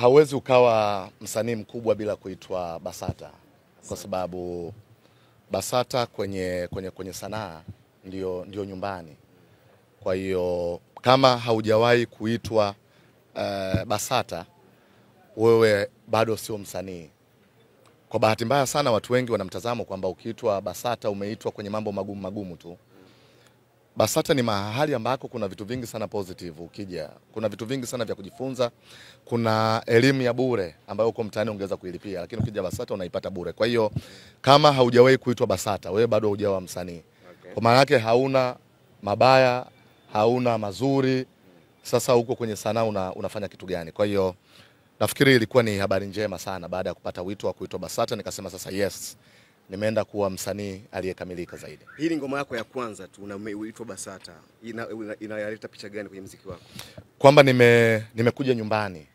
hauwezi ukawa msanii mkubwa bila kuitwa BASATA, kwa sababu BASATA kwenye sanaa ndio nyumbani. Kwa hiyo kama haujawahi kuitwa BASATA, wewe bado sio msanii. Kwa bahati mbaya sana watu wengi wanamtazamo kwamba ukiitwa BASATA umeitwa kwenye mambo magumu tu. BASATA ni mahali ambako kuna vitu vingi sana positive ukija. Kuna vitu vingi sana vya kujifunza. Kuna elimu ya bure ambayo uko mtaani ungeweza kuilipia, lakini ukija BASATA unaipata bure. Kwa hiyo kama haujawahi kuitwa BASATA, wewe bado hujawa msanii. Okay. Kwa maana yake hauna mabaya, hauna mazuri. Sasa uko kwenye sanaa unafanya kitu gani? Kwa hiyo nafikiri ilikuwa ni habari njema sana baada ya kupata wito wa kuitwa BASATA, nikasema sasa yes, nimeenda kuwa msanii aliyekamilika zaidi. Hii ni ngoma yako ya kwanza tu unaitwa BASATA. Inaleta picha gani kwenye muziki wako? Kwamba nimekuja nyumbani.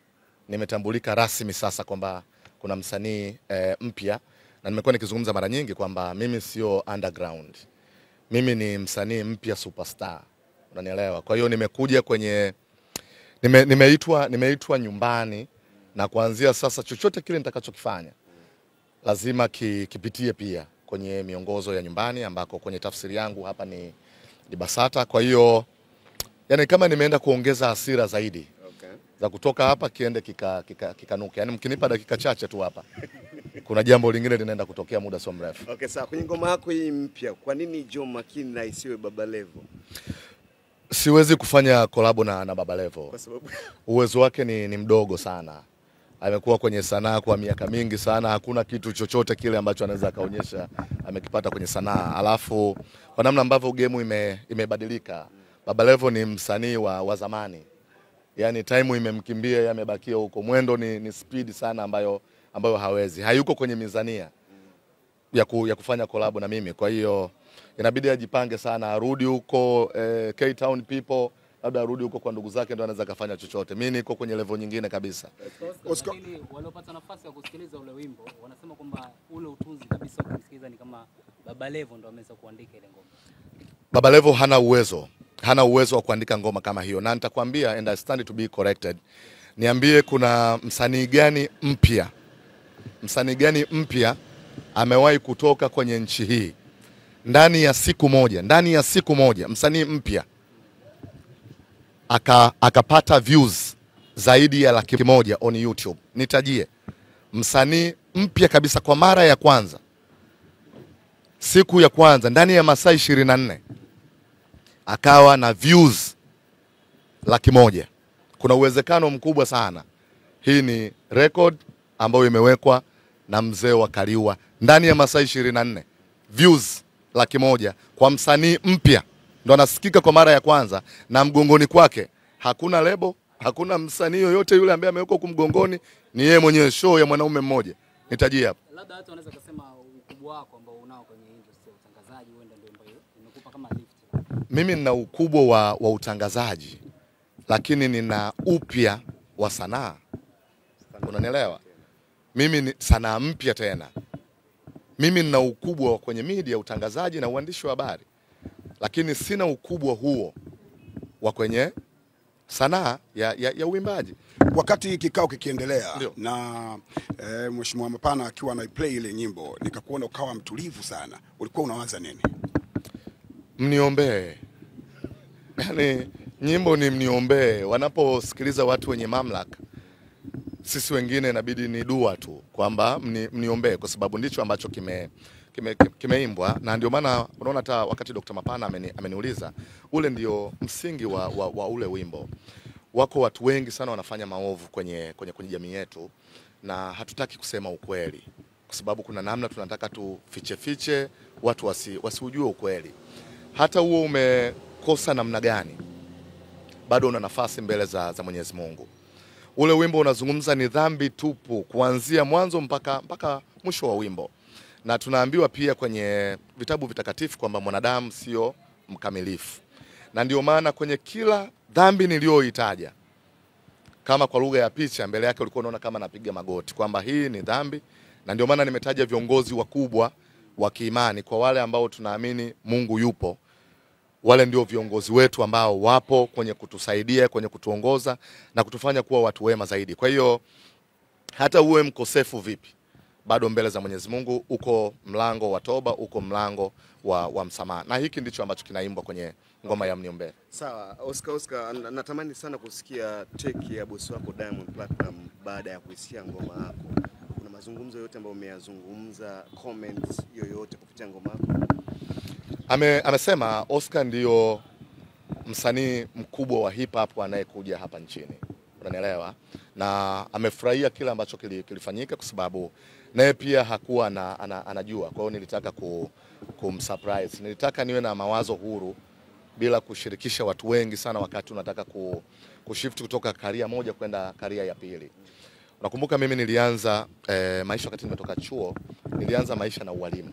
Nimetambulika rasmi sasa kwamba kuna msanii mpya, na nimekuwa nikizungumza mara nyingi kwamba mimi sio underground. Mimi ni msanii mpya superstar. Unanielewa? Kwa hiyo nimekuja kwenye nimeitwa nyumbani, na kuanzia sasa chochote kile nitakachokifanya lazima kipitie pia kwenye miongozo ya nyumbani, ambako kwenye tafsiri yangu hapa ni BASATA. Kwa hiyo yani kama nimeenda kuongeza hasira zaidi. Okay. Za kutoka hapa kiende kikanuke. Yani mkinipa dakika chache tu hapa kuna jambo lingine linaenda kutokea muda sio mrefu. Okay, sawa. Kwenye ngoma yako hii mpya, kwa nini Joh Makini na isiwe Baba Levo? Siwezi kufanya kolabo na Baba Levo. Kwa sababu uwezo wake ni mdogo sana. Amekuwa kwenye sanaa kwa miaka mingi sana, hakuna kitu chochote kile ambacho anaweza kaonyesha amekipata kwenye sanaa. Alafu kwa namna ambavyo game imebadilika, Baba Levo ni msanii wa zamani. Yani time imemkimbia, yamebakia huko. Mwendo ni speed sana ambayo hawezi. Hayuko kwenye mizania ya kufanya collab na mimi. Kwa hiyo inabidi ajipange sana, arudi huko K-Town people, labda arudi huko kwa ndugu zake ndio anaweza kufanya chochote. Mimi niko kwenye level nyingine kabisa. Oscar, waliopata nafasi ya kusikiliza ule wimbo wanasema kwamba ule utunzi kabisa kusikiliza ni kama Baba Levo ndio ameweza kuandika ile ngoma. Baba Levo hana uwezo wa kuandika ngoma kama hiyo, na nitakwambia, and I stand to be corrected. Niambie kuna msanii gani mpya amewahi kutoka kwenye nchi hii ndani ya siku moja msanii mpya akapata views zaidi ya 100,000 on YouTube. Nitajie msanii mpya kabisa kwa mara ya kwanza, siku ya kwanza ndani ya masaa 24 akawa na views 100,000. Kuna uwezekano mkubwa sana hii ni record ambayo imewekwa na mzee wa Kaliwa. Ndani ya masaa 24 views 100,000 kwa msanii mpya, ndo anasikika kwa mara ya kwanza, na mgongoni kwake hakuna lebo, hakuna msanii yoyote yule ambaye amewekwa kumgongoni, ni yeye mwenyewe, show ya mwanaume mmoja. Nitajia hapa. Labda watu wanaweza kusema ukubwa wako ambao unao kwenye industry ya utangazaji huenda ndio ambayo imekupa kama lift. Mimi nina ukubwa wa utangazaji, lakini nina upya wa sanaa. Unanielewa? Mimi ni sanaa mpya tena. Mimi nina ukubwa kwenye media, utangazaji na uandishi wa habari, lakini sina ukubwa huo wa kwenye sanaa ya uimbaji. Wakati kikao kikiendelea na Mheshimiwa Mapana akiwa anaiplay ile nyimbo, nikakuona ukawa mtulivu sana. Ulikuwa unawaza nini? Mniombee. Yani nyimbo ni mniombee. Wanaposikiliza watu wenye mamlaka, sisi wengine inabidi ni dua tu kwamba mniombee, kwa sababu ndicho ambacho kimeimbwa. Na ndio maana unaona hata wakati Dr. Mapana ameniuliza, ule ndio msingi wa ule wimbo. Wako watu wengi sana wanafanya maovu kwenye jamii yetu, na hatutaki kusema ukweli, kwa sababu kuna namna tunataka tufiche watu wasiujue ukweli. Hata huo umekosa namna gani, bado una nafasi mbele za Mwenyezi Mungu. Ule wimbo unazungumza ni dhambi tupu kuanzia mwanzo mpaka mwisho wa wimbo. Na tunaambiwa pia kwenye vitabu vitakatifu kwamba mwanadamu sio mkamilifu. Na ndio maana kwenye kila dhambi niliyoitaja, kama kwa lugha ya picha, mbele yake ulikuwa unaona kama napiga magoti kwamba hii ni dhambi. Na ndio maana nimetaja viongozi wakubwa wa kiimani, kwa wale ambao tunaamini Mungu yupo. Wale ndio viongozi wetu ambao wapo kwenye kutusaidia, kwenye kutuongoza na kutufanya kuwa watu wema zaidi. Kwa hiyo hata uwe mkosefu vipi, bado mbele za Mwenyezi Mungu uko mlango wa toba, uko mlango wa msamaha. Na hiki ndicho ambacho kinaimbwa kwenye ngoma ya Mniombee. Sawa, Oscar, natamani sana kusikia take ya bosi wako Diamond Platinum baada ya kuisikia ngoma yako. Kuna mazungumzo yote ambayo umeyazungumza, comments yoyote kupitia ngoma yako? Amesema Oscar ndio msanii mkubwa wa hip hop anayekuja hapa nchini. Unanielewa? Na amefurahia kile ambacho kilifanyika kwa sababu naye pia hakuwa anajua. Kwa hiyo nilitaka kumsurprise. Nilitaka niwe na mawazo huru bila kushirikisha watu wengi sana wakati unataka kushift kutoka career moja kwenda career ya pili. Unakumbuka mimi nilianza maisha wakati nimetoka chuo, nilianza maisha na ualimu.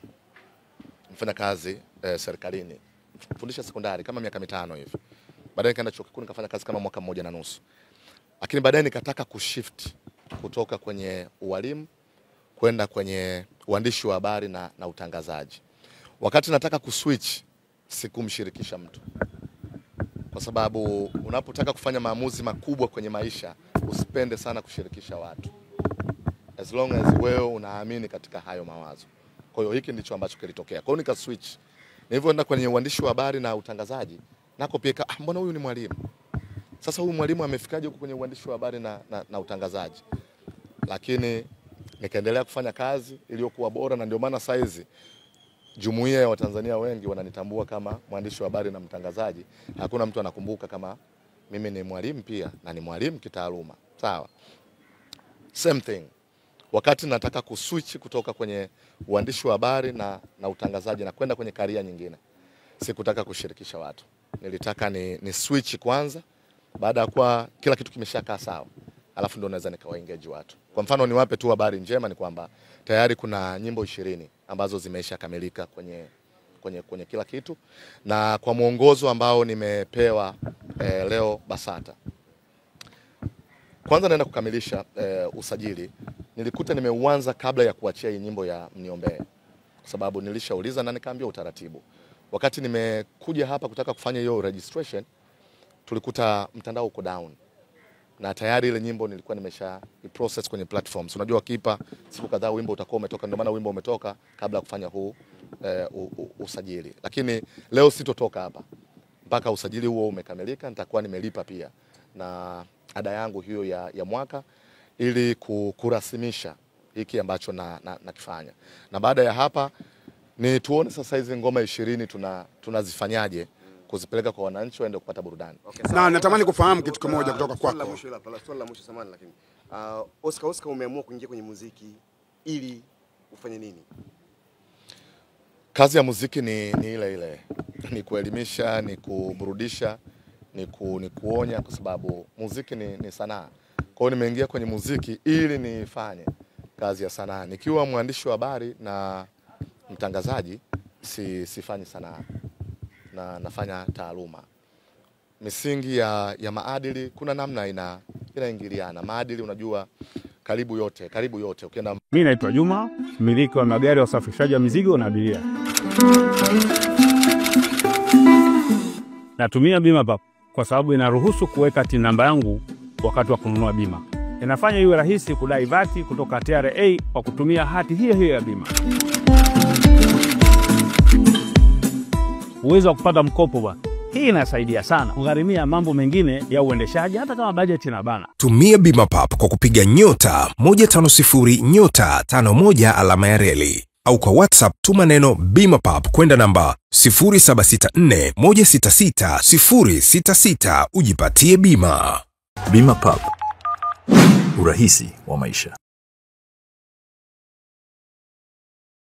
Nifanya kazi serikalini. Fundisha sekondari kama miaka 5 hivi. Baadaye nikaenda chuo kikuu nikafanya kazi kama mwaka 1.5. Lakini baadaye nikataka kushift kutoka kwenye ualimu kwenda kwenye uandishi wa habari na utangazaji. Wakati nataka kuswitch sikumshirikisha mtu. Kwa sababu unapotaka kufanya maamuzi makubwa kwenye maisha, usipende sana kushirikisha watu. As long as wewe unaamini katika hayo mawazo. Kwa hiyo hiki ndicho ambacho kilitokea. Kwa hiyo nika switch. Nilivyoenda kwenye uandishi wa habari na utangazaji, nako pia mbona huyu ni mwalimu? Sasa huyu mwalimu amefikaje huko kwenye uandishi wa habari na utangazaji? Lakini nikaendelea kufanya kazi iliyokuwa bora, na ndio maana saizi jumuiya ya Watanzania wengi wananitambua kama mwandishi wa habari na mtangazaji. Hakuna mtu anakumbuka kama mimi ni mwalimu pia, na ni mwalimu kitaaluma. Sawa. Same thing. Wakati nataka kuswitch kutoka kwenye uandishi wa habari na utangazaji na kwenda kwenye career nyingine, sikutaka kushirikisha watu. Nilitaka ni switch kwanza, baada ya kuwa kila kitu kimeshakaa sawa, alafu ndio naweza nikawaengage watu. Kwa mfano niwape tu habari njema ni kwamba tayari kuna nyimbo 20 ambazo zimeisha kamilika kwenye kila kitu, na kwa mwongozo ambao nimepewa leo BASATA. Kwanza naenda kukamilisha usajili. Nilikuta nimeuanza kabla ya kuachia hii nyimbo ya Mniombee, kwa sababu nilishauliza na nikaambiwa utaratibu. Wakati nimekuja hapa kutaka kufanya hiyo registration, tulikuta mtandao uko down. Na tayari ile nyimbo nilikuwa nimesha process kwenye platforms. Unajua kipa siku kadhaa wimbo utakuwa umetoka, ndio maana wimbo umetoka kabla ya kufanya huu usajili. Lakini leo sitotoka hapa mpaka usajili huo umekamilika. Nitakuwa nimelipa pia na ada yangu hiyo ya mwaka ili kurasimisha hiki ambacho nakifanya. Na baada ya hapa ni tuone sasa hizi ngoma 20 tunazifanyaje kuzipeleka kwa wananchi waende kupata burudani. Okay, na natamani kufahamu kitu kimoja kutoka kwako. Swali la mwisho samani, lakini Oscar umeamua kuingia kwenye muziki ili ufanye nini? Kazi ya muziki ni ile. Ni kuelimisha, ni kuburudisha, ni kuonya, kwa sababu muziki ni sanaa. Kwa hiyo nimeingia kwenye muziki ili nifanye kazi ya sanaa. Nikiwa mwandishi wa habari na mtangazaji sifanyi sanaa, na nafanya taaluma. Misingi ya maadili kuna namna inaingiliana. Maadili unajua karibu yote. Ukienda Mimi naitwa Juma, mmiliki wa magari ya usafirishaji wa mizigo na abiria. Natumia Bima Pap kwa sababu inaruhusu kuweka TIN namba yangu wakati wa kununua bima. Inafanya iwe rahisi kudai vati kutoka TRA kwa kutumia hati hiyo ya bima. Uwezo wa kupata mkopo bwana. Hii inasaidia sana kugharimia mambo mengine ya uendeshaji hata kama bajeti inabana. Tumia Bima Pap kwa kupiga *150*51 alama ya reli, au kwa WhatsApp tuma neno Bima Pap kwenda namba 0764166066 ujipatie bima. Bima Pap, urahisi wa maisha.